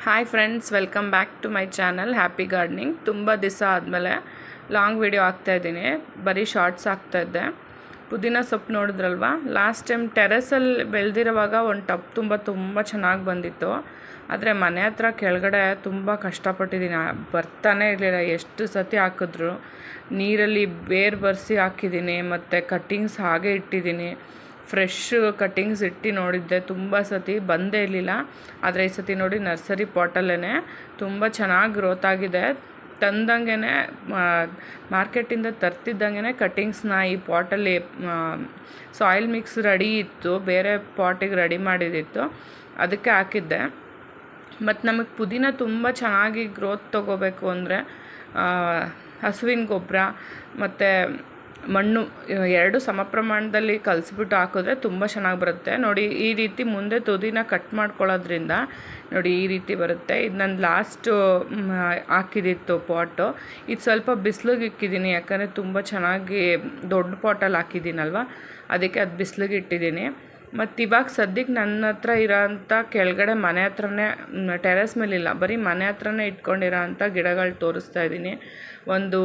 Hi friends, welcome back to my channel happy gardening. ತುಂಬ ದಿವಸ ಆದಮೇಲೆ ಲಾಂಗ್ ವಿಡಿಯೋ ಹಾಕ್ತಾಯಿದ್ದೀನಿ. ಬರೀ ಶಾರ್ಟ್ಸ್ ಹಾಕ್ತಾಯಿದ್ದೆ. ಪುದೀನ ಸೊಪ್ಪು ನೋಡಿದ್ರಲ್ವ, ಲಾಸ್ಟ್ ಟೈಮ್ ಟೆರೆಸಲ್ಲಿ ಬೆಳೆದಿರುವಾಗ ಒಂದು ಟಬ್ ತುಂಬ ಚೆನ್ನಾಗಿ ಬಂದಿತ್ತು. ಆದರೆ ಮನೆ ಹತ್ರ ಕೆಳಗಡೆ ತುಂಬ ಕಷ್ಟಪಟ್ಟಿದ್ದೀನಿ, ಬರ್ತಾನೆ ಇರಲಿಲ್ಲ. ಎಷ್ಟು ಸತಿ ಹಾಕಿದ್ರು ನೀರಲ್ಲಿ ಬೇರು ಬರೆಸಿ ಹಾಕಿದ್ದೀನಿ, ಮತ್ತು ಕಟ್ಟಿಂಗ್ಸ್ ಹಾಗೆ ಇಟ್ಟಿದ್ದೀನಿ. ಫ್ರೆಶ್ ಕಟ್ಟಿಂಗ್ಸ್ ಇಟ್ಟು ನೋಡಿದ್ದೆ, ತುಂಬ ಸತಿ ಬಂದೇ ಇರಲಿಲ್ಲ. ಆದರೆ ಈ ಸತಿ ನೋಡಿ ನರ್ಸರಿ ಪಾಟಲ್ಲೇ ತುಂಬ ಚೆನ್ನಾಗಿ ಗ್ರೋತ್ ಆಗಿದೆ. ತಂದಂಗೆ ಮಾರ್ಕೆಟಿಂದ ತರ್ತಿದ್ದಂಗೆ ಕಟ್ಟಿಂಗ್ಸ್ನ ಈ ಪಾಟಲ್ಲಿ ಸಾಯಿಲ್ ಮಿಕ್ಸ್ ರೆಡಿ ಇತ್ತು, ಬೇರೆ ಪಾಟಿಗೆ ರೆಡಿ ಮಾಡಿದಿತ್ತು, ಅದಕ್ಕೆ ಹಾಕಿದ್ದೆ. ಮತ್ತು ನಮಗೆ ಪುದೀನ ತುಂಬ ಚೆನ್ನಾಗಿ ಗ್ರೋತ್ ತೊಗೋಬೇಕು ಅಂದರೆ ಹಸುವಿನ ಗೊಬ್ಬರ ಮತ್ತು ಮಣ್ಣು ಎರಡು ಸಮ ಪ್ರಮಾಣದಲ್ಲಿ ಕಲಿಸ್ಬಿಟ್ಟು ಹಾಕಿದ್ರೆ ತುಂಬ ಚೆನ್ನಾಗಿ ಬರುತ್ತೆ. ನೋಡಿ ಈ ರೀತಿ ಮುಂದೆ ತುದಿನ ಕಟ್ ಮಾಡ್ಕೊಳ್ಳೋದ್ರಿಂದ ನೋಡಿ ಈ ರೀತಿ ಬರುತ್ತೆ. ಇದು ನಾನು ಲಾಸ್ಟು ಹಾಕಿದಿತ್ತು ಪಾಟು. ಇದು ಸ್ವಲ್ಪ ಬಿಸಿಲಿಗೆ ಇಕ್ಕಿದ್ದೀನಿ, ಯಾಕಂದರೆ ತುಂಬ ಚೆನ್ನಾಗಿ ದೊಡ್ಡ ಪಾಟಲ್ಲಿ ಹಾಕಿದ್ದೀನಲ್ವ, ಅದಕ್ಕೆ ಅದು ಬಿಸಿಲಿಗೆ ಇಟ್ಟಿದ್ದೀನಿ. ಮತ್ತು ಇವಾಗ ಸದ್ಯಕ್ಕೆ ನನ್ನ ಹತ್ರ ಇರೋಂಥ ಕೆಳಗಡೆ ಮನೆ ಹತ್ರನೇ, ಟೆರೆಸ್ ಮೇಲಿಲ್ಲ, ಬರೀ ಮನೆ ಹತ್ರನೇ ಇಟ್ಕೊಂಡಿರೋ ಅಂಥ ಗಿಡಗಳು ತೋರಿಸ್ತಾ ಇದ್ದೀನಿ. ಒಂದು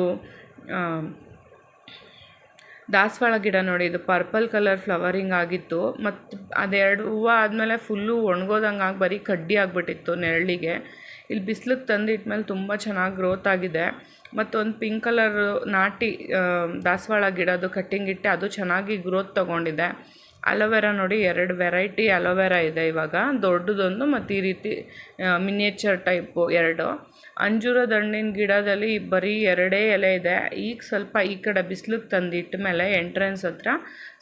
ದಾಸವಾಳ ಗಿಡ ನೋಡಿ, ಇದು ಪರ್ಪಲ್ ಕಲರ್ ಫ್ಲವರಿಂಗ್ ಆಗಿತ್ತು. ಮತ್ತು ಅದೆರಡು ಹೂವು ಆದಮೇಲೆ ಫುಲ್ಲು ಒಣಗೋದಂಗೆ ಆಗಿ ಬರೀ ಕಡ್ಡಿ ಆಗಿಬಿಟ್ಟಿತ್ತು ನೆರಳಿಗೆ. ಇಲ್ಲಿ ಬಿಸಿಲಿಗೆ ತಂದಿಟ್ಮೇಲೆ ತುಂಬ ಚೆನ್ನಾಗಿ ಗ್ರೋತ್ ಆಗಿದೆ. ಮತ್ತೊಂದು ಪಿಂಕ್ ಕಲರ್ ನಾಟಿ ದಾಸವಾಳ ಗಿಡದು ಕಟ್ಟಿಂಗ್ ಇಟ್ಟೆ, ಅದು ಚೆನ್ನಾಗಿ ಗ್ರೋತ್ ತೊಗೊಂಡಿದೆ. ಅಲೋವೆರಾ ನೋಡಿ, 2 ವೆರೈಟಿ ಅಲೋವೆರಾ ಇದೆ ಇವಾಗ, ದೊಡ್ಡದೊಂದು ಮತ್ತು ಈ ರೀತಿ ಮಿನಿಯೇಚರ್ ಟೈಪು 2. ಅಂಜೂರದ ಹಣ್ಣಿನ ಗಿಡದಲ್ಲಿ ಬರೀ 2 ಎಲೆ ಇದೆ. ಈಗ ಸ್ವಲ್ಪ ಈ ಕಡೆ ಬಿಸಿಲಿಗೆ ತಂದಿಟ್ಟ ಮೇಲೆ ಎಂಟ್ರೆನ್ಸ್ ಹತ್ರ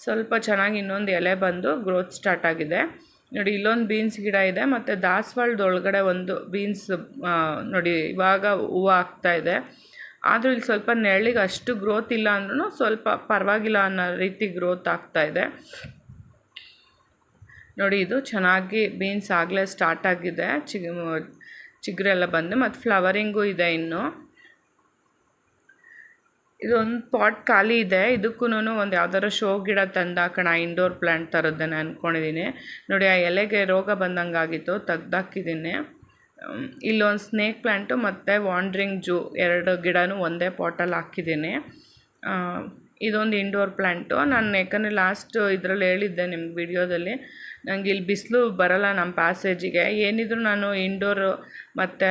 ಸ್ವಲ್ಪ ಚೆನ್ನಾಗಿ ಇನ್ನೊಂದು ಎಲೆ ಬಂದು ಗ್ರೋತ್ ಸ್ಟಾರ್ಟ್ ಆಗಿದೆ. ನೋಡಿ ಇಲ್ಲೊಂದು ಬೀನ್ಸ್ ಗಿಡ ಇದೆ, ಮತ್ತು ದಾಸವಾಳದೊಳಗಡೆ ಒಂದು ಬೀನ್ಸ್ ನೋಡಿ ಇವಾಗ ಹೂವು ಆಗ್ತಾಯಿದೆ. ಆದರೂ ಇಲ್ಲಿ ಸ್ವಲ್ಪ ನೆರಳಿಗೆ ಅಷ್ಟು ಗ್ರೋತ್ ಇಲ್ಲ ಅಂದ್ರೂ ಸ್ವಲ್ಪ ಪರವಾಗಿಲ್ಲ ಅನ್ನೋ ರೀತಿ ಗ್ರೋತ್ ಆಗ್ತಾಯಿದೆ. ನೋಡಿ ಇದು ಚೆನ್ನಾಗಿ ಬೀನ್ಸ್ ಆಗಲೇ ಸ್ಟಾರ್ಟ್ ಆಗಿದೆ, ಚಿಗುರೆಲ್ಲ ಬಂದು, ಮತ್ತು ಫ್ಲವರಿಂಗು ಇದೆ ಇನ್ನು. ಇದೊಂದು ಪಾಟ್ ಖಾಲಿ ಇದೆ, ಇದಕ್ಕೂ ಒಂದು ಯಾವ್ದಾದ್ರು ಶೋ ಗಿಡ ತಂದು ಹಾಕೋಣ, ಇಂಡೋರ್ ಪ್ಲ್ಯಾಂಟ್ ಥರದ್ದನ್ನು ಅಂದ್ಕೊಂಡಿದ್ದೀನಿ. ನೋಡಿ ಆ ಎಲೆಗೆ ರೋಗ ಬಂದಂಗೆ ಆಗಿತ್ತು, ತೆಗ್ದಾಕಿದ್ದೀನಿ. ಇಲ್ಲೊಂದು ಸ್ನೇಕ್ ಪ್ಲ್ಯಾಂಟು ಮತ್ತು ವಾಂಡ್ರಿಂಗ್ ಜೂ 2 ಗಿಡನೂ ಒಂದೇ ಪಾಟಲ್ಲಿ ಹಾಕಿದ್ದೀನಿ. ಇದೊಂದು ಇಂಡೋರ್ ಪ್ಲ್ಯಾಂಟು. ನಾನು ಯಾಕಂದರೆ ಲಾಸ್ಟ್ ಇದರಲ್ಲಿ ಹೇಳಿದ್ದೆ ನಿಮ್ಗೆ ವಿಡಿಯೋದಲ್ಲಿ, ನನಗೆ ಇಲ್ಲಿ ಬಿಸಿಲು ಬರೋಲ್ಲ ನಮ್ಮ ಪ್ಯಾಸೇಜಿಗೆ, ಏನಿದ್ರು ನಾನು ಇಂಡೋರು ಮತ್ತು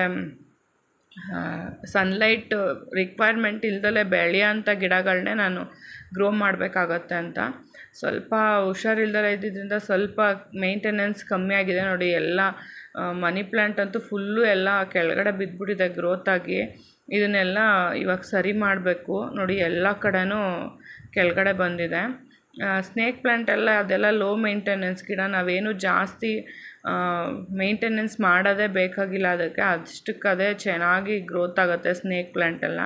ಸನ್ಲೈಟ್ ರಿಕ್ವೈರ್ಮೆಂಟ್ ಇಲ್ದಲೇ ಬೆಳೆಯೋಂಥ ಗಿಡಗಳನ್ನೇ ನಾನು ಗ್ರೋ ಮಾಡಬೇಕಾಗತ್ತೆ ಅಂತ. ಸ್ವಲ್ಪ ಹುಷಾರಿಲ್ದಲೇ ಇದ್ದಿದ್ದರಿಂದ ಸ್ವಲ್ಪ ಮೇಂಟೆನೆನ್ಸ್ ಕಮ್ಮಿ ಆಗಿದೆ. ನೋಡಿ ಎಲ್ಲ ಮನಿ ಪ್ಲ್ಯಾಂಟ್ ಅಂತೂ ಫುಲ್ಲು ಎಲ್ಲ ಕೆಳಗಡೆ ಬಿದ್ದುಬಿಟ್ಟಿದೆ ಗ್ರೋತಾಗಿ. ಇದನ್ನೆಲ್ಲ ಇವಾಗ ಸರಿ ಮಾಡಬೇಕು. ನೋಡಿ ಎಲ್ಲ ಕಡೆನೂ ಕೆಳಗಡೆ ಬಂದಿದೆ. ಸ್ನೇಕ್ ಪ್ಲ್ಯಾಂಟ್ ಎಲ್ಲ ಅದೆಲ್ಲ ಲೋ ಮೇಂಟೆನೆನ್ಸ್ ಗಿಡ, ನಾವೇನು ಜಾಸ್ತಿ ಮೇಂಟೆನೆನ್ಸ್ ಮಾಡೋದೇ ಬೇಕಾಗಿಲ್ಲ ಅದಕ್ಕೆ, ಅಷ್ಟಕ್ಕೆ ಅದೇ ಚೆನ್ನಾಗಿ ಗ್ರೋತ್ ಆಗುತ್ತೆ ಸ್ನೇಕ್ ಪ್ಲ್ಯಾಂಟೆಲ್ಲ.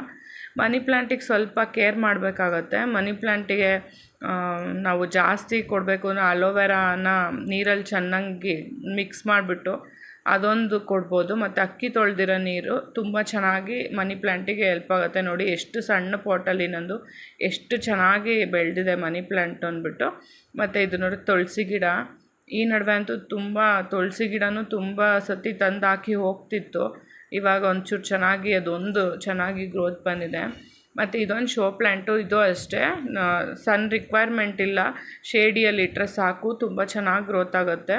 ಮನಿ ಪ್ಲ್ಯಾಂಟಿಗೆ ಸ್ವಲ್ಪ ಕೇರ್ ಮಾಡಬೇಕಾಗತ್ತೆ. ಮನಿ ಪ್ಲ್ಯಾಂಟಿಗೆ ನಾವು ಜಾಸ್ತಿ ಕೊಡಬೇಕು ಅಂದರೆ ಅಲೋವೆರಾನ ನೀರಲ್ಲಿ ಚೆನ್ನಾಗಿ ಮಿಕ್ಸ್ ಮಾಡಿಬಿಟ್ಟು ಅದೊಂದು ಕೊಡ್ಬೋದು, ಮತ್ತು ಅಕ್ಕಿ ತೊಳೆದಿರೋ ನೀರು ತುಂಬ ಚೆನ್ನಾಗಿ ಮನಿ ಪ್ಲ್ಯಾಂಟಿಗೆ ಹೆಲ್ಪ್ ಆಗುತ್ತೆ. ನೋಡಿ ಎಷ್ಟು ಸಣ್ಣ ಪಾಟಲ್ಲಿ ನಂದು ಎಷ್ಟು ಚೆನ್ನಾಗಿ ಬೆಳೆದಿದೆ ಮನಿ ಪ್ಲ್ಯಾಂಟ್ ಅಂದ್ಬಿಟ್ಟು. ಮತ್ತು ಇದು ನೋಡಿ ತುಳಸಿ ಗಿಡ, ಈ ನಡುವೆ ಅಂತೂ ತುಂಬ ತುಳಸಿ ಗಿಡನೂ ತುಂಬ ಸತಿ ತಂದು ಹಾಕಿ ಹೋಗ್ತಿತ್ತು. ಇವಾಗ ಒಂಚೂರು ಚೆನ್ನಾಗಿ ಅದೊಂದು ಚೆನ್ನಾಗಿ ಗ್ರೋತ್ ಬಂದಿದೆ. ಮತ್ತು ಇದೊಂದು ಶೋ ಪ್ಲ್ಯಾಂಟು, ಇದು ಅಷ್ಟೇ ಸನ್ ರಿಕ್ವೈರ್ಮೆಂಟ್ ಇಲ್ಲ, ಶೇಡಿಯಲ್ಲಿ ಇಟ್ಟರೆ ಸಾಕು, ತುಂಬ ಚೆನ್ನಾಗಿ ಗ್ರೋತ್ ಆಗುತ್ತೆ.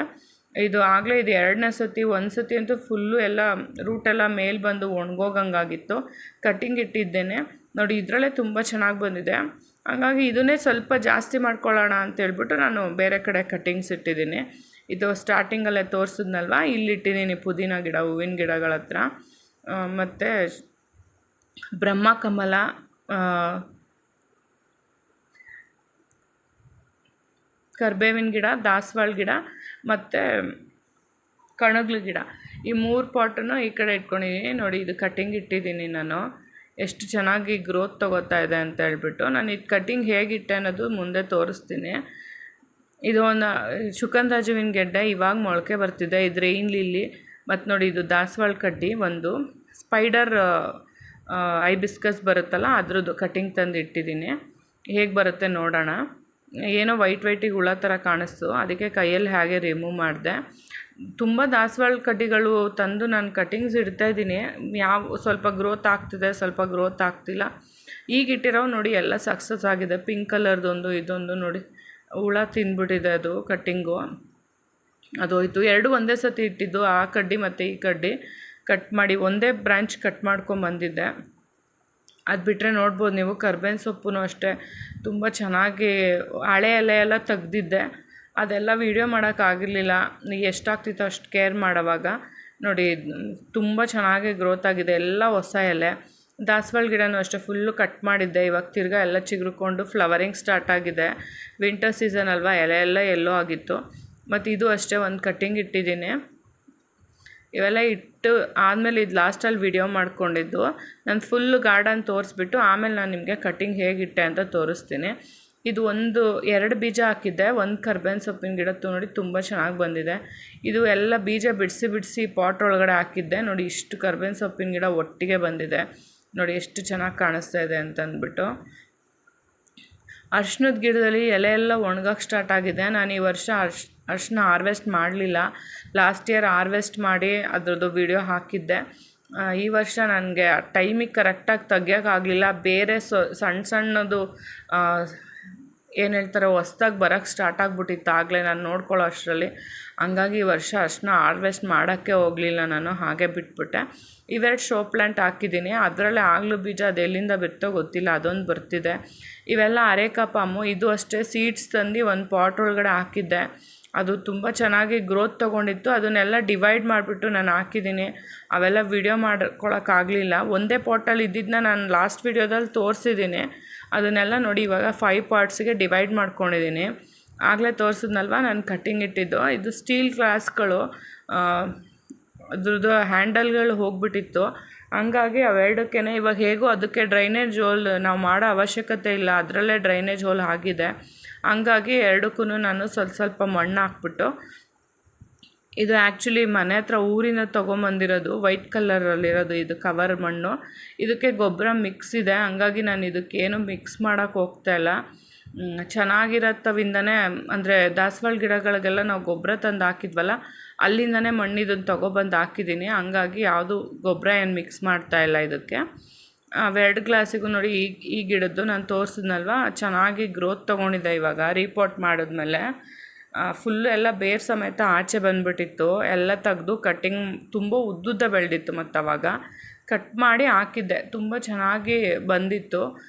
ಇದು ಆಗಲೇ ಇದು 2ನೇ ಸತಿ. ಒಂದು ಸತಿ ಅಂತೂ ಫುಲ್ಲು ಎಲ್ಲ ರೂಟೆಲ್ಲ ಮೇಲೆ ಬಂದು ಒಣಗೋಗಂಗಾಗಿತ್ತು, ಕಟ್ಟಿಂಗ್ ಇಟ್ಟಿದ್ದೇನೆ. ನೋಡಿ ಇದರಲ್ಲೇ ತುಂಬ ಚೆನ್ನಾಗಿ ಬಂದಿದೆ. ಹಾಗಾಗಿ ಇದನ್ನೇ ಸ್ವಲ್ಪ ಜಾಸ್ತಿ ಮಾಡ್ಕೊಳ್ಳೋಣ ಅಂತೇಳ್ಬಿಟ್ಟು ನಾನು ಬೇರೆ ಕಡೆ ಕಟ್ಟಿಂಗ್ಸ್ ಇಟ್ಟಿದ್ದೀನಿ. ಇದು ಸ್ಟಾರ್ಟಿಂಗಲ್ಲೇ ತೋರಿಸಿದ್ನಲ್ವ, ಇಲ್ಲಿಟ್ಟಿದ್ದೀನಿ ಪುದೀನ ಗಿಡ, ಹೂವಿನ ಗಿಡಗಳ ಹತ್ರ. ಮತ್ತು ಬ್ರಹ್ಮಕಮಲ, ಕರ್ಬೇವಿನ ಗಿಡ, ದಾಸವಾಳ ಗಿಡ ಮತ್ತು ಕಣಗ್ಲು ಗಿಡ, ಈ 3 ಪಾಟನ್ನು ಈ ಕಡೆ ಇಟ್ಕೊಂಡಿದ್ದೀನಿ. ನೋಡಿ ಇದು ಕಟ್ಟಿಂಗ್ ಇಟ್ಟಿದ್ದೀನಿ ನಾನು, ಎಷ್ಟು ಚೆನ್ನಾಗಿ ಗ್ರೋತ್ ತೊಗೋತಾ ಇದೆ ಅಂತ ಹೇಳ್ಬಿಟ್ಟು. ನಾನು ಇದು ಕಟ್ಟಿಂಗ್ ಹೇಗಿಟ್ಟೆ ಅನ್ನೋದು ಮುಂದೆ ತೋರಿಸ್ತೀನಿ. ಇದು ಒಂದು ಸುಗಂಧರಾಜುವಿನ ಗೆಡ್ಡೆ, ಇವಾಗ ಮೊಳಕೆ ಬರ್ತಿದೆ. ಇದು ರೈನ್ ಲಿಲ್ಲಿ, ಮತ್ತು ನೋಡಿ ಇದು ದಾಸವಾಳ ಕಡ್ಡಿ, ಒಂದು ಸ್ಪೈಡರ್ ಐಬಿಸ್ಕಸ್ ಬರುತ್ತಲ್ಲ ಅದ್ರದ್ದು ಕಟ್ಟಿಂಗ್ ತಂದು ಇಟ್ಟಿದ್ದೀನಿ. ಹೇಗೆ ಬರುತ್ತೆ ನೋಡೋಣ. ಏನೋ ವೈಟಿಗೆ ಹುಳ ಥರ ಕಾಣಿಸ್ತು, ಅದಕ್ಕೆ ಕೈಯಲ್ಲಿ ಹಾಗೆ ರಿಮೂವ್ ಮಾಡಿದೆ. ತುಂಬ ದಾಸವಾಳ ಕಡ್ಡಿಗಳು ತಂದು ನಾನು ಕಟಿಂಗ್ಸ್ ಇಡ್ತಾಯಿದ್ದೀನಿ. ಸ್ವಲ್ಪ ಗ್ರೋತ್ ಆಗ್ತಿದೆ, ಸ್ವಲ್ಪ ಗ್ರೋತ್ ಆಗ್ತಿಲ್ಲ. ಈಗಿಟ್ಟಿರೋ ನೋಡಿ ಎಲ್ಲ ಸಕ್ಸಸ್ ಆಗಿದೆ. ಪಿಂಕ್ ಕಲರ್ದೊಂದು ಇದೊಂದು ನೋಡಿ ಹುಳ ತಿಂದ್ಬಿಟ್ಟಿದೆ, ಅದು ಕಟ್ಟಿಂಗು ಅದೋಯ್ತು. ಎರಡು ಒಂದೇ ಸತಿ ಇಟ್ಟಿದ್ದು, ಆ ಕಡ್ಡಿ ಮತ್ತು ಈ ಕಡ್ಡಿ ಕಟ್ ಮಾಡಿ ಒಂದೇ ಬ್ರ್ಯಾಂಚ್ ಕಟ್ ಮಾಡ್ಕೊಂಬಂದಿದ್ದೆ. ಅದು ಬಿಟ್ಟರೆ ನೋಡ್ಬೋದು ನೀವು ಕರ್ಬೇವಿನ ಸೊಪ್ಪು ಅಷ್ಟೇ ತುಂಬ ಚೆನ್ನಾಗಿ ಹಳೆ ಎಲೆ ಎಲ್ಲ ತೆಗ್ದಿದ್ದೆ. ಅದೆಲ್ಲ ವೀಡಿಯೋ ಮಾಡೋಕ್ಕಾಗಿರಲಿಲ್ಲ, ಎಷ್ಟಾಗ್ತಿತ್ತು ಅಷ್ಟು ಕೇರ್ ಮಾಡೋವಾಗ. ನೋಡಿ ತುಂಬ ಚೆನ್ನಾಗಿ ಗ್ರೋತ್ ಆಗಿದೆ, ಎಲ್ಲ ಹೊಸ ಎಲೆ. ದಾಸವಾಳ ಗಿಡನೂ ಅಷ್ಟೇ ಫುಲ್ಲು ಕಟ್ ಮಾಡಿದ್ದೆ. ಇವಾಗ ತಿರ್ಗಾ ಎಲ್ಲ ಚಿಗುರ್ಕೊಂಡು ಫ್ಲವರಿಂಗ್ ಸ್ಟಾರ್ಟ್ ಆಗಿದೆ. ವಿಂಟರ್ ಸೀಸನ್ ಅಲ್ವಾ, ಎಲೆ ಎಲ್ಲ ಎಲ್ಲೋ ಆಗಿತ್ತು. ಮತ್ತು ಇದು ಅಷ್ಟೇ ಒಂದು ಕಟ್ಟಿಂಗ್ ಇಟ್ಟಿದ್ದೀನಿ. ಇವೆಲ್ಲ ಇಟ್ಟು ಆದಮೇಲೆ ಇದು ಲಾಸ್ಟಲ್ಲಿ ವಿಡಿಯೋ ಮಾಡ್ಕೊಂಡಿದ್ದು. ನಾನು ಫುಲ್ಲು ಗಾರ್ಡನ್ ತೋರಿಸ್ಬಿಟ್ಟು ಆಮೇಲೆ ನಾನು ನಿಮಗೆ ಕಟ್ಟಿಂಗ್ ಹೇಗಿಟ್ಟೆ ಅಂತ ತೋರಿಸ್ತೀನಿ. ಇದು 2 ಬೀಜ ಹಾಕಿದ್ದೆ. ಒಂದು ಕರ್ಬೇವಿನ ಸೊಪ್ಪಿನ ಗಿಡ ನೋಡಿ ತುಂಬ ಚೆನ್ನಾಗಿ ಬಂದಿದೆ. ಇದು ಎಲ್ಲ ಬೀಜ ಬಿಡಿಸಿ ಪಾಟ್ ಒಳಗಡೆ ಹಾಕಿದ್ದೆ. ನೋಡಿ ಇಷ್ಟು ಕರ್ಬೇವಿನ ಸೊಪ್ಪಿನ ಗಿಡ ಒಟ್ಟಿಗೆ ಬಂದಿದೆ. ನೋಡಿ ಎಷ್ಟು ಚೆನ್ನಾಗಿ ಕಾಣಿಸ್ತಾ ಇದೆ ಅಂತಂದ್ಬಿಟ್ಟು. ಅರ್ಶಿಣದ ಗಿಡದಲ್ಲಿ ಎಲೆ ಎಲ್ಲ ಒಣಗಕ್ಕೆ ಸ್ಟಾರ್ಟ್ ಆಗಿದೆ. ನಾನು ಈ ವರ್ಷ ಅರ್ಶಿಣ ಹಾರ್ವೆಸ್ಟ್ ಮಾಡಲಿಲ್ಲ. ಲಾಸ್ಟ್ ಇಯರ್ ಹಾರ್ವೆಸ್ಟ್ ಮಾಡಿ ಅದರದ್ದು ವಿಡಿಯೋ ಹಾಕಿದ್ದೆ. ಈ ವರ್ಷ ನನಗೆ ಟೈಮಿಗೆ ಕರೆಕ್ಟಾಗಿ ತೆಗಿಯೋಕ್ಕಾಗಲಿಲ್ಲ. ಬೇರೆ ಸಣ್ಣದು ಏನು ಹೇಳ್ತಾರೆ ಹೊಸ್ದಾಗಿ ಬರೋಕ್ಕೆ ಸ್ಟಾರ್ಟ್ ಆಗಿಬಿಟ್ಟಿತ್ತು ಆಗಲೇ ನಾನು ನೋಡ್ಕೊಳ್ಳೋ ಅಷ್ಟರಲ್ಲಿ. ಹಂಗಾಗಿ ಈ ವರ್ಷ ಅರ್ಶಿಣ ಹಾರ್ವೆಸ್ಟ್ ಮಾಡೋಕ್ಕೆ ಹೋಗಲಿಲ್ಲ, ನಾನು ಹಾಗೆ ಬಿಟ್ಬಿಟ್ಟೆ. ಇವೆರಡು ಶೋ ಪ್ಲ್ಯಾಂಟ್ ಹಾಕಿದ್ದೀನಿ. ಅದರಲ್ಲೇ ಆಗಲೂ ಬೀಜ ಅದು ಎಲ್ಲಿಂದ ಬಿತ್ತೋ ಗೊತ್ತಿಲ್ಲ, ಅದೊಂದು ಬರ್ತಿದೆ. ಇವೆಲ್ಲ ಅರೇಕಾ ಪಾಮು. ಇದು ಅಷ್ಟೇ ಸೀಡ್ಸ್ ತಂದು ಒಂದು ಪಾಟ್ ಒಳಗಡೆ ಹಾಕಿದ್ದೆ. ಅದು ತುಂಬ ಚೆನ್ನಾಗಿ ಗ್ರೋತ್ ತೊಗೊಂಡಿತ್ತು. ಅದನ್ನೆಲ್ಲ ಡಿವೈಡ್ ಮಾಡಿಬಿಟ್ಟು ನಾನು ಹಾಕಿದ್ದೀನಿ. ಅವೆಲ್ಲ ವಿಡಿಯೋ ಮಾಡ್ಕೊಳಕ್ಕಾಗಲಿಲ್ಲ. ಒಂದೇ ಪಾಟಲ್ಲಿ ಇದ್ದಿದ್ದನ್ನ ನಾನು ಲಾಸ್ಟ್ ವಿಡಿಯೋದಲ್ಲಿ ತೋರಿಸಿದ್ದೀನಿ. ಅದನ್ನೆಲ್ಲ ನೋಡಿ ಇವಾಗ 5 ಪಾರ್ಟ್ಸಿಗೆ ಡಿವೈಡ್ ಮಾಡ್ಕೊಂಡಿದ್ದೀನಿ. ಆಗಲೇ ತೋರಿಸಿದ್ನಲ್ವ ನಾನು ಕಟ್ಟಿಂಗ್ ಇಟ್ಟಿದ್ದು. ಇದು ಸ್ಟೀಲ್ ಗ್ಲಾಸ್ಗಳು, ಅದ್ರದ್ದು ಹ್ಯಾಂಡಲ್ಗಳು ಹೋಗಿಬಿಟ್ಟಿತ್ತು. ಹಂಗಾಗಿ ಅವೆರಡಕ್ಕೇ ಇವಾಗ ಹೇಗೋ ಅದಕ್ಕೆ ಡ್ರೈನೇಜ್ ಹೋಲ್ ನಾವು ಮಾಡೋ ಅವಶ್ಯಕತೆ ಇಲ್ಲ, ಅದರಲ್ಲೇ ಡ್ರೈನೇಜ್ ಹೋಲ್ ಆಗಿದೆ. ಹಂಗಾಗಿ ಎರಡಕ್ಕೂ ನಾನು ಸ್ವಲ್ಪ ಮಣ್ಣು ಹಾಕ್ಬಿಟ್ಟು, ಇದು ಆ್ಯಕ್ಚುಲಿ ಮನೆ ಹತ್ರ ಊರಿಂದ ತೊಗೊಂಬಂದಿರೋದು, ವೈಟ್ ಕಲರಲ್ಲಿರೋದು ಇದು ಕವರ್ ಮಣ್ಣು. ಇದಕ್ಕೆ ಗೊಬ್ಬರ ಮಿಕ್ಸ್ ಇದೆ, ಹಂಗಾಗಿ ನಾನು ಇದಕ್ಕೇನು ಮಿಕ್ಸ್ ಮಾಡೋಕ್ಕೆ ಹೋಗ್ತಾಯಿಲ್ಲ. ಚೆನ್ನಾಗಿರತ್ತವಿಂದನೇ ಅಂದರೆ ದಾಸವಾಳ ಗಿಡಗಳಿಗೆಲ್ಲ ನಾವು ಗೊಬ್ಬರ ತಂದು ಹಾಕಿದ್ವಲ್ಲ, ಅಲ್ಲಿಂದನೇ ಮಣ್ಣಿದನ್ನು ತೊಗೊಬಂದು ಹಾಕಿದ್ದೀನಿ. ಹಂಗಾಗಿ ಯಾವುದು ಗೊಬ್ಬರ ಏನು ಮಿಕ್ಸ್ ಮಾಡ್ತಾಯಿಲ್ಲ ಇದಕ್ಕೆ. 2 ಗ್ಲಾಸಿಗೂ ನೋಡಿ ಈ ಗಿಡದ್ದು ನಾನು ತೋರಿಸಿದ್ನಲ್ವ, ಚೆನ್ನಾಗಿ ಗ್ರೋತ್ ತೊಗೊಂಡಿದೆ. ಇವಾಗ ರೀಪಾಟ್ ಮಾಡಿದ್ಮೇಲೆ ಫುಲ್ಲು ಎಲ್ಲ ಬೇರ್ ಸಮೇತ ಆಚೆ ಬಂದುಬಿಟ್ಟಿತ್ತು. ಎಲ್ಲ ತೆಗೆದು ಕಟ್ಟಿಂಗ್ ತುಂಬ ಉದ್ದುದ್ದ ಬೆಳೆದಿತ್ತು. ಮತ್ತು ಅವಾಗ ಕಟ್ ಮಾಡಿ ಹಾಕಿದ್ದೆ, ತುಂಬ ಚೆನ್ನಾಗಿ ಬಂದಿತ್ತು.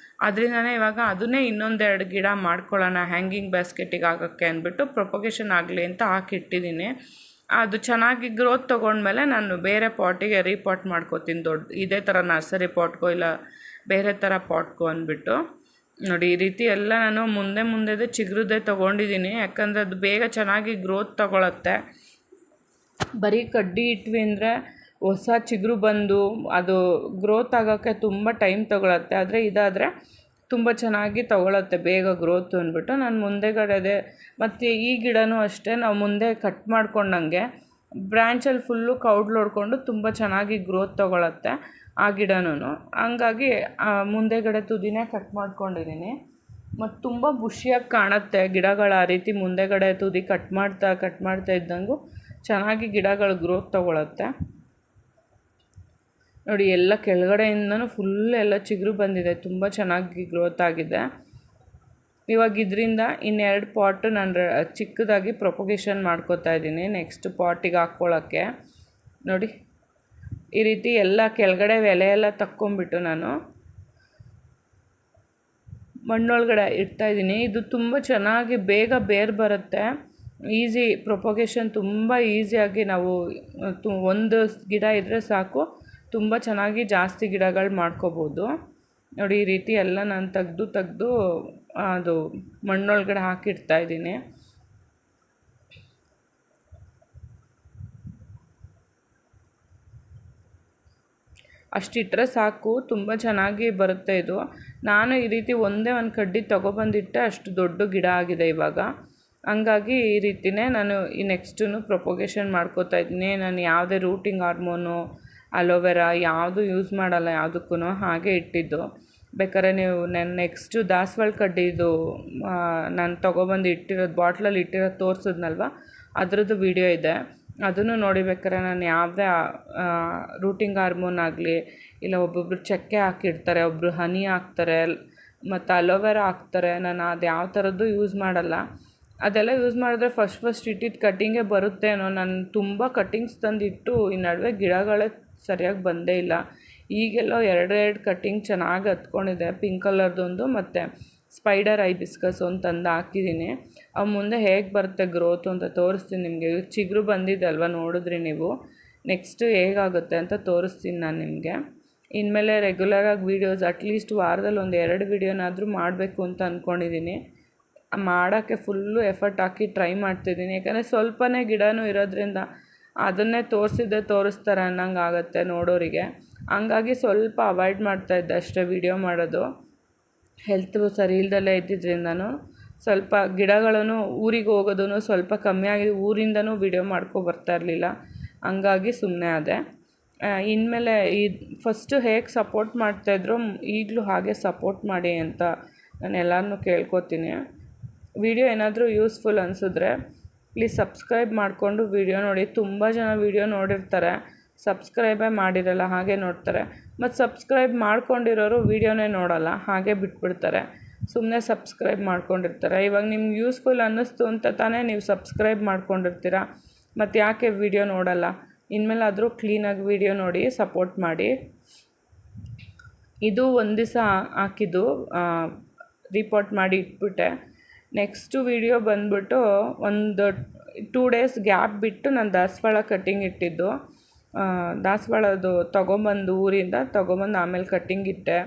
ಅದರಿಂದನೇ ಇವಾಗ ಅದನ್ನೇ ಇನ್ನೊಂದೆರಡು ಗಿಡ ಮಾಡ್ಕೊಳ್ಳೋಣ ಹ್ಯಾಂಗಿಂಗ್ ಬ್ಯಾಸ್ಕೆಟಿಗೆ ಆಗೋಕ್ಕೆ ಅಂದ್ಬಿಟ್ಟು ಪ್ರೊಪಗೇಷನ್ ಆಗಲಿ ಅಂತ ಹಾಕಿಟ್ಟಿದ್ದೀನಿ. ಅದು ಚೆನ್ನಾಗಿ ಗ್ರೋತ್ ತೊಗೊಂಡ್ಮೇಲೆ ನಾನು ಬೇರೆ ಪಾಟಿಗೆ ರೀಪಾಟ್ ಮಾಡ್ಕೋತೀನಿ, ಇದೇ ಥರ ನರ್ಸರಿ ಪಾಟ್ಗೋ ಇಲ್ಲ ಬೇರೆ ಥರ ಪಾಟ್ಗೋ ಅಂದ್ಬಿಟ್ಟು. ನೋಡಿ ಈ ರೀತಿ ಎಲ್ಲ ನಾನು ಮುಂದೆ ಚಿಗುರುದೇ ತೊಗೊಂಡಿದ್ದೀನಿ. ಯಾಕಂದರೆ ಅದು ಬೇಗ ಚೆನ್ನಾಗಿ ಗ್ರೋತ್ ತೊಗೊಳತ್ತೆ. ಬರೀ ಕಡ್ಡಿ ಇಟ್ವಿ ಅಂದರೆ ಹೊಸ ಚಿಗುರು ಬಂದು ಅದು ಗ್ರೋತ್ ಆಗೋಕ್ಕೆ ತುಂಬ ಟೈಮ್ ತೊಗೊಳತ್ತೆ. ಆದರೆ ಇದಾದರೆ ತುಂಬ ಚೆನ್ನಾಗಿ ತೊಗೊಳತ್ತೆ ಬೇಗ ಗ್ರೋತು ಅಂದ್ಬಿಟ್ಟು ನಾನು ಮುಂದೆಗಡೆ. ಮತ್ತು ಈ ಗಿಡನೂ ಅಷ್ಟೇ ನಾವು ಮುಂದೆ ಕಟ್ ಮಾಡ್ಕೊಂಡಂಗೆ ಬ್ರ್ಯಾಂಚಲ್ಲಿ ಫುಲ್ಲು ಕೌಡ್ಲು ಹೊಡ್ಕೊಂಡು ತುಂಬ ಚೆನ್ನಾಗಿ ಗ್ರೋತ್ ತೊಗೊಳತ್ತೆ ಆ ಗಿಡನೂ. ಹಂಗಾಗಿ ಮುಂದೆಗಡೆ ತುದಿನೇ ಕಟ್ ಮಾಡ್ಕೊಂಡಿದ್ದೀನಿ. ಮತ್ತು ತುಂಬ ಬುಷಿಯಾಗಿ ಕಾಣುತ್ತೆ ಗಿಡಗಳು ಆ ರೀತಿ ಮುಂದೆಗಡೆ ತುದಿ ಕಟ್ ಮಾಡ್ತಾ ಇದ್ದಂಗೂ ಚೆನ್ನಾಗಿ ಗಿಡಗಳು ಗ್ರೋತ್ ತೊಗೊಳತ್ತೆ. ನೋಡಿ ಎಲ್ಲ ಕೆಳಗಡೆಯಿಂದನೂ ಫುಲ್ ಎಲ್ಲ ಚಿಗುರು ಬಂದಿದೆ, ತುಂಬ ಚೆನ್ನಾಗಿ ಗ್ರೋತ್ ಆಗಿದೆ. ಇವಾಗ ಇದರಿಂದ 2 ಪಾಟು ನಾನು ಚಿಕ್ಕದಾಗಿ ಪ್ರೊಪಗೇಷನ್ ಮಾಡ್ಕೋತಾ ಇದ್ದೀನಿ ನೆಕ್ಸ್ಟ್ ಪಾಟಿಗೆ ಹಾಕ್ಕೊಳ್ಳೋಕ್ಕೆ. ನೋಡಿ ಈ ರೀತಿ ಎಲ್ಲ ಕೆಳಗಡೆ ಎಲೆ ಎಲ್ಲ ತಕ್ಕೊಂಬಿಟ್ಟು ನಾನು ಮಣ್ಣೊಳಗಡೆ ಇಡ್ತಾಯಿದ್ದೀನಿ. ಇದು ತುಂಬ ಚೆನ್ನಾಗಿ ಬೇಗ ಬೇರು ಬರುತ್ತೆ. ಈಸಿ ಪ್ರೊಪಗೇಷನ್, ತುಂಬ ಈಸಿಯಾಗಿ ನಾವು ಒಂದು ಗಿಡ ಇದ್ದರೆ ಸಾಕು, ತುಂಬ ಚೆನ್ನಾಗಿ ಜಾಸ್ತಿ ಗಿಡಗಳು ಮಾಡ್ಕೋಬೋದು. ನೋಡಿ ಈ ರೀತಿ ಎಲ್ಲ ನಾನು ತೆಗ್ದು ಅದು ಮಣ್ಣೊಳಗಡೆ ಹಾಕಿಡ್ತಾಯಿದ್ದೀನಿ. ಅಷ್ಟಿಟ್ಟರೆ ಸಾಕು, ತುಂಬ ಚೆನ್ನಾಗಿ ಬರುತ್ತೆ ಇದು. ನಾನು ಈ ರೀತಿ ಒಂದೇ ಒಂದು ಕಡ್ಡಿ ತೊಗೊಬಂದಿಟ್ಟೆ, ಅಷ್ಟು ದೊಡ್ಡ ಗಿಡ ಆಗಿದೆ ಇವಾಗ. ಹಂಗಾಗಿ ಈ ರೀತಿಯೇ ನಾನು ಈ ನೆಕ್ಸ್ಟು ಪ್ರೊಪಗೇಷನ್ ಮಾಡ್ಕೋತಾ ಇದ್ದೀನಿ. ನಾನು ಯಾವುದೇ ರೂಟಿಂಗ್ ಹಾರ್ಮೋನು ಅಲೋವೆರಾ ಯಾವುದು ಯೂಸ್ ಮಾಡಲ್ಲ ಯಾವುದಕ್ಕೂ, ಹಾಗೆ ಇಟ್ಟಿದ್ದು. ಬೇಕಾದ್ರೆ ನೀವು ನಾನು ನೆಕ್ಸ್ಟು ದಾಸವಾಳ ಕಡ್ಡಿದು ನಾನು ತೊಗೊಬಂದು ಇಟ್ಟಿರೋದು ಬಾಟ್ಲಲ್ಲಿ ಇಟ್ಟಿರೋದು ತೋರಿಸಿದ್ನಲ್ವ, ಅದರದ್ದು ವಿಡಿಯೋ ಇದೆ, ಅದನ್ನು ನೋಡಿಬೇಕಾರೆ ನಾನು ಯಾವುದೇ ರೂಟಿಂಗ್ ಹಾರ್ಮೋನ್ ಆಗಲಿ ಇಲ್ಲ ಒಬ್ಬೊಬ್ರು ಚಕ್ಕೆ ಹಾಕಿರ್ತಾರೆ, ಒಬ್ಬರು ಹನಿ ಹಾಕ್ತಾರೆ, ಮತ್ತು ಅಲೋವೆರಾ ಹಾಕ್ತಾರೆ. ನಾನು ಅದು ಯಾವ ಥರದ್ದು ಯೂಸ್ ಮಾಡಲ್ಲ. ಅದೆಲ್ಲ ಯೂಸ್ ಮಾಡಿದ್ರೆ ಫಸ್ಟ್ ಇಟ್ಟಿದ್ದು ಕಟ್ಟಿಂಗೇ ಬರುತ್ತೇನೋ. ನಾನು ತುಂಬ ಕಟ್ಟಿಂಗ್ಸ್ ತಂದಿಟ್ಟು ಈ ನಡುವೆ ಗಿಡಗಳೇ ಸರಿಯಾಗಿ ಬಂದೇ ಇಲ್ಲ. ಈಗೆಲ್ಲೋ ಎರಡೆರಡು ಕಟ್ಟಿಂಗ್ ಚೆನ್ನಾಗಿ ಹತ್ಕೊಂಡಿದೆ. ಪಿಂಕ್ ಕಲರ್ದೊಂದು ಮತ್ತು ಸ್ಪೈಡರ್ ಐಬಿಸ್ಕಸ್ ಒಂದು ತಂದು ಹಾಕಿದ್ದೀನಿ. ಅವು ಮುಂದೆ ಹೇಗೆ ಬರುತ್ತೆ ಗ್ರೋತು ಅಂತ ತೋರಿಸ್ತೀನಿ ನಿಮಗೆ. ಚಿಗುರು ಬಂದಿದೆ ಅಲ್ವಾ, ನೋಡಿದ್ರಿ ನೀವು. ನೆಕ್ಸ್ಟು ಹೇಗಾಗುತ್ತೆ ಅಂತ ತೋರಿಸ್ತೀನಿ ನಾನು ನಿಮಗೆ. ಇನ್ಮೇಲೆ ರೆಗ್ಯುಲರಾಗಿ ವೀಡಿಯೋಸ್ ಅಟ್ಲೀಸ್ಟ್ ವಾರದಲ್ಲಿ ಒಂದು 2 ವೀಡಿಯೋನಾದರೂ ಮಾಡಬೇಕು ಅಂತ ಅಂದ್ಕೊಂಡಿದ್ದೀನಿ. ಮಾಡೋಕ್ಕೆ ಫುಲ್ಲು ಎಫರ್ಟ್ ಹಾಕಿ ಟ್ರೈ ಮಾಡ್ತಿದ್ದೀನಿ. ಯಾಕಂದರೆ ಸ್ವಲ್ಪನೇ ಗಿಡನೂ ಇರೋದ್ರಿಂದ ಅದನ್ನೇ ತೋರಿಸ್ತಾರೆ ಅನ್ನಂಗೆ ಆಗುತ್ತೆ ನೋಡೋರಿಗೆ. ಹಂಗಾಗಿ ಸ್ವಲ್ಪ ಅವಾಯ್ಡ್ ಮಾಡ್ತಾಯಿದ್ದೆ ಅಷ್ಟೇ ವೀಡಿಯೋ ಮಾಡೋದು. ಹೆಲ್ತು ಸರಿ ಇಲ್ದಲೇ ಇದ್ದಿದ್ದರಿಂದನೂ ಸ್ವಲ್ಪ ಗಿಡಗಳನ್ನು ಊರಿಗೆ ಹೋಗೋದೂ ಸ್ವಲ್ಪ ಕಮ್ಮಿ ಆಗಿದೆ. ಊರಿಂದನೂ ವೀಡಿಯೋ ಬರ್ತಾ ಇರಲಿಲ್ಲ. ಹಂಗಾಗಿ ಸುಮ್ಮನೆ ಆದೆ. ಇನ್ಮೇಲೆ ಫಸ್ಟು ಹೇಗೆ ಸಪೋರ್ಟ್ ಮಾಡ್ತಾಯಿದ್ರು ಈಗಲೂ ಹಾಗೆ ಸಪೋರ್ಟ್ ಮಾಡಿ ಅಂತ ನಾನು ಎಲ್ಲರನ್ನೂ ಕೇಳ್ಕೊತೀನಿ. ವಿಡಿಯೋ ಏನಾದರೂ ಯೂಸ್ಫುಲ್ ಅನಿಸಿದ್ರೆ ಪ್ಲೀಸ್ ಸಬ್ಸ್ಕ್ರೈಬ್ ಮಾಡಿಕೊಂಡು ವಿಡಿಯೋ ನೋಡಿ. ತುಂಬ ಜನ ವಿಡಿಯೋ ನೋಡಿರ್ತಾರೆ, ಸಬ್ಸ್ಕ್ರೈಬೇ ಮಾಡಿರಲ್ಲ, ಹಾಗೆ ನೋಡ್ತಾರೆ. ಮತ್ತು ಸಬ್ಸ್ಕ್ರೈಬ್ ಮಾಡ್ಕೊಂಡಿರೋರು ವೀಡಿಯೋನೇ ನೋಡೋಲ್ಲ, ಹಾಗೆ ಬಿಟ್ಬಿಡ್ತಾರೆ. ಸುಮ್ಮನೆ ಸಬ್ಸ್ಕ್ರೈಬ್ ಮಾಡ್ಕೊಂಡಿರ್ತಾರೆ. ಇವಾಗ ನಿಮ್ಗೆ ಯೂಸ್ಫುಲ್ ಅನ್ನಿಸ್ತು ಅಂತ ತಾನೇ ನೀವು ಸಬ್ಸ್ಕ್ರೈಬ್ ಮಾಡ್ಕೊಂಡಿರ್ತೀರ. ಮತ್ತು ಯಾಕೆ ವೀಡಿಯೋ ನೋಡಲ್ಲ? ಇನ್ಮೇಲಾದರೂ ಕ್ಲೀನಾಗಿ ವೀಡಿಯೋ ನೋಡಿ ಸಪೋರ್ಟ್ ಮಾಡಿ. ಇದು ಒಂದು ದಿವಸ ಹಾಕಿದ್ದು, ರಿಪೋರ್ಟ್ ಮಾಡಿ ಇಟ್ಬಿಟ್ಟೆ. ನೆಕ್ಸ್ಟು ವೀಡಿಯೋ ಬಂದ್ಬಿಟ್ಟು ಒಂದು 2 ಡೇಸ್ ಗ್ಯಾಪ್ ಬಿಟ್ಟು ನಾನು ದಾಸವಾಳ ಕಟ್ಟಿಂಗ್ ಇಟ್ಟಿದ್ದು. ದಾಸವಾಳದು ತೊಗೊಂಬಂದು ಊರಿಂದ ತೊಗೊಂಬಂದು ಆಮೇಲೆ ಕಟ್ಟಿಂಗ್ ಇಟ್ಟೆ.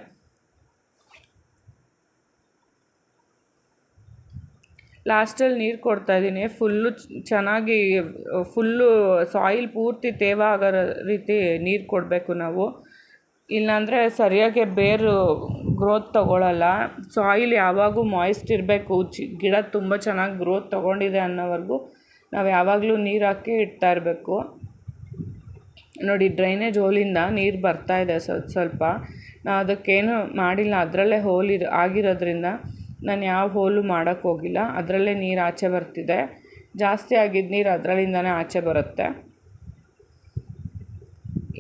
ಲಾಸ್ಟಲ್ಲಿ ನೀರು ಕೊಡ್ತಾಯಿದ್ದೀನಿ. ಫುಲ್ಲು ಚೆನ್ನಾಗಿ ಫುಲ್ಲು ಸಾಯಿಲ್ ಪೂರ್ತಿ ತೇವ ಆಗೋ ರೀತಿ ನೀರು ಕೊಡಬೇಕು ನಾವು. ಇಲ್ಲಾಂದರೆ ಸರಿಯಾಗಿ ಬೇರು ಗ್ರೋತ್ ತೊಗೊಳ್ಳಲ್ಲ. ಸಾಯಿಲ್ ಯಾವಾಗೂ ಮಾಯ್ಸ್ಟ್ ಇರಬೇಕು. ಗಿಡ ತುಂಬ ಚೆನ್ನಾಗಿ ಗ್ರೋತ್ ತೊಗೊಂಡಿದೆ ಅನ್ನೋವರೆಗೂ ನಾವು ಯಾವಾಗಲೂ ನೀರು ಹಾಕಿ ಇಡ್ತಾ ಇರಬೇಕು. ನೋಡಿ, ಡ್ರೈನೇಜ್ ಹೋಲಿಂದ ನೀರು ಬರ್ತಾಯಿದೆ ಸ್ವಲ್ಪ. ನಾನು ಅದಕ್ಕೇನು ಮಾಡಿಲ್ಲ, ಅದರಲ್ಲೇ ಆಗಿರೋದ್ರಿಂದ ನಾನು ಯಾವ ಹೋಲು ಮಾಡೋಕ್ಕೆ ಹೋಗಿಲ್ಲ. ಅದರಲ್ಲೇ ನೀರು ಆಚೆ ಬರ್ತಿದೆ. ಜಾಸ್ತಿ ಆಗಿದ್ದ ನೀರು ಅದರಲ್ಲಿಂದನೇ ಆಚೆ ಬರುತ್ತೆ.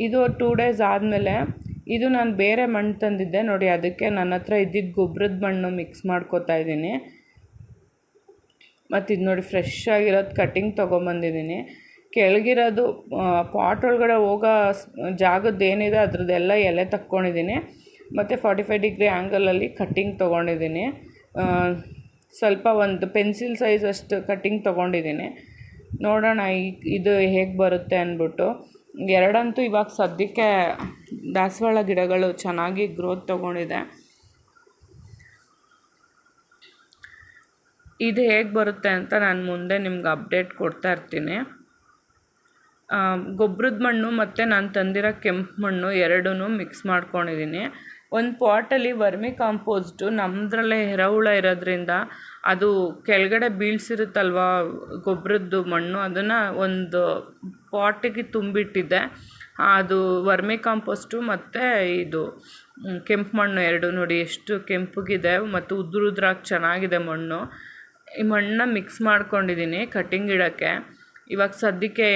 ಇದು 2 ಡೇಸ್ ಆದಮೇಲೆ ಇದು ನಾನು ಬೇರೆ ಮಣ್ಣು ತಂದಿದ್ದೆ ನೋಡಿ. ಅದಕ್ಕೆ ನನ್ನ ಹತ್ರ ಇದ್ದಿದ್ದು ಗೊಬ್ಬರದ ಮಣ್ಣು ಮಿಕ್ಸ್ ಮಾಡ್ಕೋತಾ ಇದ್ದೀನಿ. ಮತ್ತು ಇದು ನೋಡಿ, ಫ್ರೆಶ್ ಆಗಿರೋದು ಕಟ್ಟಿಂಗ್ ತೊಗೊಂಬಂದಿದ್ದೀನಿ. ಕೆಳಗಿರೋದು ಪಾಟ್ ಒಳಗಡೆ ಹೋಗೋ ಜಾಗದ್ದು ಏನಿದೆ ಅದ್ರದ್ದೆಲ್ಲ ಎಲೆ ತಕ್ಕೊಂಡಿದ್ದೀನಿ. ಮತ್ತು 45 ಡಿಗ್ರಿ ಆ್ಯಂಗಲಲ್ಲಿ ಕಟ್ಟಿಂಗ್ ತೊಗೊಂಡಿದ್ದೀನಿ. ಸ್ವಲ್ಪ ಒಂದು ಪೆನ್ಸಿಲ್ ಸೈಜ್ ಅಷ್ಟು ಕಟ್ಟಿಂಗ್ ತೊಗೊಂಡಿದ್ದೀನಿ. ನೋಡೋಣ ಇದು ಹೇಗೆ ಬರುತ್ತೆ ಅಂದ್ಬಿಟ್ಟು. ಎರಡಂತೂ ಇವಾಗ ಸದ್ಯಕ್ಕೆ ದಾಸವಾಳ ಗಿಡಗಳು ಚೆನ್ನಾಗಿ ಗ್ರೋತ್ ತೊಗೊಂಡಿದೆ. ಇದು ಹೇಗೆ ಬರುತ್ತೆ ಅಂತ ನಾನು ಮುಂದೆ ನಿಮ್ಗೆ ಅಪ್ಡೇಟ್ ಕೊಡ್ತಾ ಇರ್ತೀನಿ. ಗೊಬ್ಬರದ ಮಣ್ಣು ಮತ್ತು ನಾನು ತಂದಿರೋ ಕೆಂಪು ಮಣ್ಣು ಎರಡೂ ಮಿಕ್ಸ್ ಮಾಡ್ಕೊಂಡಿದ್ದೀನಿ. ಒಂದು ಪಾಟಲ್ಲಿ ವರ್ಮಿ ಕಾಂಪೋಸ್ಟು ನಮ್ಮದ್ರಲ್ಲೇ ಎರೆಹುಳ ಇರೋದ್ರಿಂದ ಅದು ಕೆಳಗಡೆ ಬೀಳ್ಸಿರುತ್ತಲ್ವ ಗೊಬ್ಬರದ್ದು ಮಣ್ಣು, ಅದನ್ನು ಒಂದು ಪಾಟಿಗೆ ತುಂಬಿಟ್ಟಿದ್ದೆ. ಅದು ವರ್ಮಿ ಕಾಂಪೋಸ್ಟು ಮತ್ತು ಇದು ಕೆಂಪು ಮಣ್ಣು ಎರಡು ನೋಡಿ ಎಷ್ಟು ಕೆಂಪಗಿದೆ ಮತ್ತು ಉದ್ರಾಗಿ ಚೆನ್ನಾಗಿದೆ ಮಣ್ಣು. ಈ ಮಣ್ಣನ್ನ ಮಿಕ್ಸ್ ಮಾಡ್ಕೊಂಡಿದ್ದೀನಿ ಕಟ್ಟಿಂಗ್ ಗಿಡಕ್ಕೆ. ಇವಾಗ ಸದ್ಯಕ್ಕೆ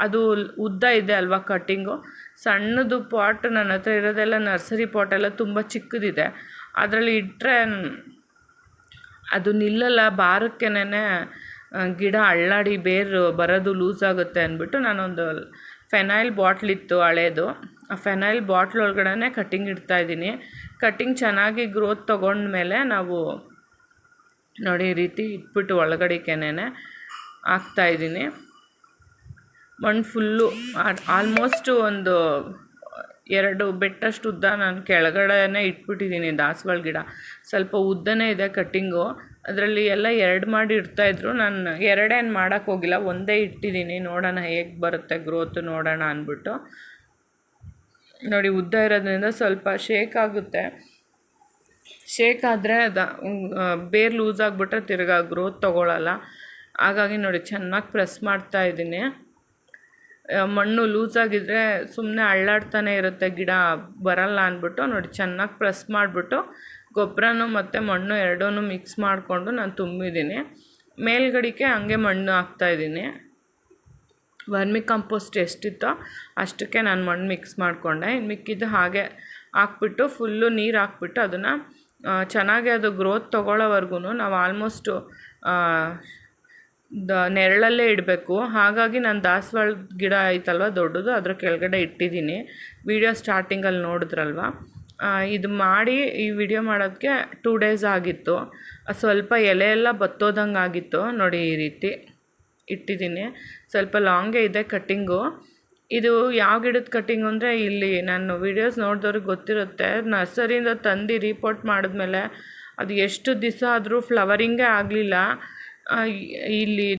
ಅದು ಉದ್ದ ಇದೆ ಅಲ್ವಾ ಕಟ್ಟಿಂಗು. ಸಣ್ಣದು ಪಾಟ್ ನನ್ನ ಹತ್ರ ಇರೋದೆಲ್ಲ ನರ್ಸರಿ ಪಾಟೆಲ್ಲ ತುಂಬ ಚಿಕ್ಕದಿದೆ. ಅದರಲ್ಲಿ ಇಟ್ಟರೆ ಅದು ನಿಲ್ಲಲ್ಲ, ಬಾರಕ್ಕೇನೆ ಗಿಡ ಅಳ್ಳಾಡಿ ಬೇರು ಬರೋದು ಲೂಸ್ ಆಗುತ್ತೆ ಅಂದ್ಬಿಟ್ಟು ನಾನೊಂದು ಫೆನೈಲ್ ಬಾಟ್ಲಿತ್ತು ಹಳೇದು. ಆ ಫೆನೈಲ್ ಬಾಟ್ಲ್ ಒಳಗಡೆ ಕಟ್ಟಿಂಗ್ ಇಡ್ತಾಯಿದ್ದೀನಿ. ಕಟ್ಟಿಂಗ್ ಚೆನ್ನಾಗಿ ಗ್ರೋತ್ ತೊಗೊಂಡ್ಮೇಲೆ ನಾವು ನೋಡಿ ಈ ರೀತಿ ಇಟ್ಬಿಟ್ಟು ಒಳಗಡೆಗೇನೆ ಹಾಕ್ತಾಯಿದ್ದೀನಿ. ಮಣ್ಣು ಫುಲ್ಲು ಆಲ್ಮೋಸ್ಟು ಒಂದು 2 ಬೆಟ್ಟಷ್ಟು ಉದ್ದ ನಾನು ಕೆಳಗಡೆನೇ ಇಟ್ಬಿಟ್ಟಿದ್ದೀನಿ. ದಾಸವಾಳ ಗಿಡ ಸ್ವಲ್ಪ ಉದ್ದನೇ ಇದೆ ಕಟ್ಟಿಂಗು. ಅದರಲ್ಲಿ ಎಲ್ಲ 2 ಮಾಡಿ ಇಡ್ತಾಯಿದ್ರು. ನಾನು 2 ಏನು ಮಾಡೋಕ್ಕೆ ಹೋಗಿಲ್ಲ, ಒಂದೇ ಇಟ್ಟಿದ್ದೀನಿ. ನೋಡೋಣ ಹೇಗೆ ಬರುತ್ತೆ ಗ್ರೋತ್ ನೋಡೋಣ ಅಂದ್ಬಿಟ್ಟು. ನೋಡಿ ಉದ್ದ ಇರೋದ್ರಿಂದ ಸ್ವಲ್ಪ ಶೇಕ್ ಆಗುತ್ತೆ. ಶೇಕ್ ಆದರೆ ಬೇರು ಲೂಸ್ ಆಗಿಬಿಟ್ರೆ ತಿರ್ಗಾ ಗ್ರೋತ್ ತೊಗೊಳ್ಳಲ್ಲ. ಹಾಗಾಗಿ ನೋಡಿ ಚೆನ್ನಾಗಿ ಪ್ರೆಸ್ ಮಾಡ್ತಾಯಿದ್ದೀನಿ. ಮಣ್ಣು ಲೂಸಾಗಿದ್ದರೆ ಸುಮ್ಮನೆ ಅಳ್ಳಾಡ್ತಾನೆ ಇರುತ್ತೆ, ಗಿಡ ಬರಲ್ಲ ಅಂದ್ಬಿಟ್ಟು ನೋಡಿ ಚೆನ್ನಾಗಿ ಪ್ರೆಸ್ ಮಾಡಿಬಿಟ್ಟು ಗೊಬ್ಬರನೂ ಮತ್ತು ಮಣ್ಣು ಎರಡೂ ಮಿಕ್ಸ್ ಮಾಡಿಕೊಂಡು ನಾನು ತುಂಬಿದ್ದೀನಿ. ಮೇಲ್ಗಡೆಗೆ ಹಂಗೆ ಮಣ್ಣು ಹಾಕ್ತಾಯಿದ್ದೀನಿ. ವರ್ಮಿ ಕಂಪೋಸ್ಟ್ ಎಷ್ಟಿತ್ತೋ ಅಷ್ಟಕ್ಕೆ ನಾನು ಮಣ್ಣು ಮಿಕ್ಸ್ ಮಾಡಿಕೊಂಡೆ. ಇನ್ನು ಮಿಕ್ಕಿದ್ದು ಹಾಗೆ ಹಾಕ್ಬಿಟ್ಟು ಫುಲ್ಲು ನೀರು ಹಾಕ್ಬಿಟ್ಟು ಅದನ್ನು ಚೆನ್ನಾಗಿ ಅದು ಗ್ರೋತ್ ತೊಗೊಳ್ಳೋವರೆಗೂ ನಾವು ಆಲ್ಮೋಸ್ಟು ನೆರಳಲ್ಲೇ ಇಡಬೇಕು. ಹಾಗಾಗಿ ನಾನು ದಾಸವಾಳ ಗಿಡ ಐತಲ್ವ ದೊಡ್ಡದು, ಅದ್ರ ಕೆಳಗಡೆ ಇಟ್ಟಿದ್ದೀನಿ. ವಿಡಿಯೋ ಸ್ಟಾರ್ಟಿಂಗಲ್ಲಿ ನೋಡಿದ್ರಲ್ವ. ಇದು ಮಾಡಿ ಈ ವಿಡಿಯೋ ಮಾಡೋದಕ್ಕೆ 2 days ಆಗಿತ್ತು. ಸ್ವಲ್ಪ ಎಲೆ ಎಲ್ಲ ಬತ್ತೋದಂಗೆ ಆಗಿತ್ತು ನೋಡಿ. ಈ ರೀತಿ ಇಟ್ಟಿದ್ದೀನಿ. ಸ್ವಲ್ಪ ಲಾಂಗೇ ಇದೆ ಕಟ್ಟಿಂಗು. ಇದು ಯಾವ ಗಿಡದ ಕಟ್ಟಿಂಗು ಅಂದರೆ, ಇಲ್ಲಿ ನಾನು ವೀಡಿಯೋಸ್ ನೋಡಿದವ್ರಿಗೆ ಗೊತ್ತಿರುತ್ತೆ, ನರ್ಸರಿಯಿಂದ ತಂದು ರೀಪೋರ್ಟ್ ಮಾಡಿದ್ಮೇಲೆ ಅದು ಎಷ್ಟು ದಿವಸ ಆದರೂ ಫ್ಲವರಿಂಗೇ ಆಗಲಿಲ್ಲ. ಇಲ್ಲಿ